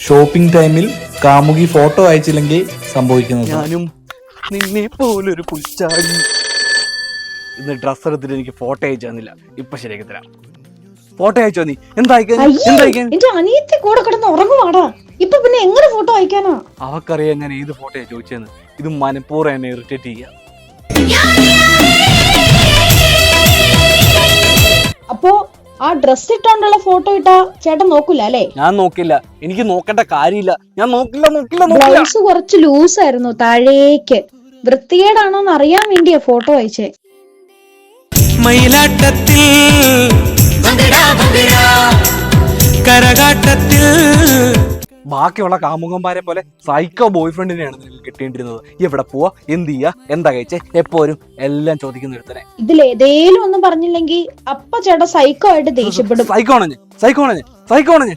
Shopping ടൈമിൽ കാമുകി photo അയച്ചില്ലെങ്കിൽ സംഭവിക്കുന്നത്. ഞാനും നിന്നെ പോലൊരു പുൽച്ചാടി. ഇന്ന് ഡ്രസ് എടുത്തിട്ട് എനിക്ക് ഫോട്ടോ അയച്ചു തന്നില്ല. ഇപ്പൊ ശരിയാക്കി തരാം. ഫോട്ടോ അയച്ചോ നീ? എന്തായിക്കാൻ? എന്റെ അനിയത്തി കൂടെ കിടന്ന് ഉറങ്ങുവാടാ. ഇപ്പൊ പിന്നെ എങ്ങനെ ഫോട്ടോ അയക്കാനാ? അവക്കറിയാം ഞാൻ ഏത് ഫോട്ടോയാ ചോദിച്ചതെന്ന്. ഇത് മനഃപൂർവ്വം എന്നെ ഇറിറ്റേറ്റ് ചെയ്യാ. അപ്പോ ആ ഡ്രസ് ഇട്ടോണ്ടുള്ള ഫോട്ടോ ഇട്ടാ ചേട്ടൻ നോക്കൂല അല്ലേ? ഞാൻ നോക്കില്ല, എനിക്ക് നോക്കേണ്ട കാര്യമില്ല. ഞാൻ നോക്കില്ല. ബ്ലൗസ് കുറച്ച് ലൂസ് ആയിരുന്നു താഴേക്ക്. വൃത്തികേടാണോന്ന് അറിയാൻ വേണ്ടിയാ ഫോട്ടോ അയച്ചേ. മയിലാട്ടത്തിൽ കരകാട്ടത്തിൽ ബാക്കിയുള്ള കാമുകന്മാരെ പോലെ സൈക്കോ ബോയ് ഫ്രണ്ടിനെയാണ് നിങ്ങൾ കിട്ടേണ്ടിരുന്നത്. എവിടെ പോവാ, എന്ത് ചെയ്യാ, എന്താ കഴിച്ചേ, എപ്പോഴും എല്ലാം ചോദിക്കുന്ന ഒരുത്തനെ. ഇതിലേതേലും ഒന്നും പറഞ്ഞില്ലെങ്കിൽ അപ്പ ചേട്ടൻ സൈക്കോ ആയിട്ട് ദേഷ്യപ്പെടും. സൈക്കോണഞ്ഞ്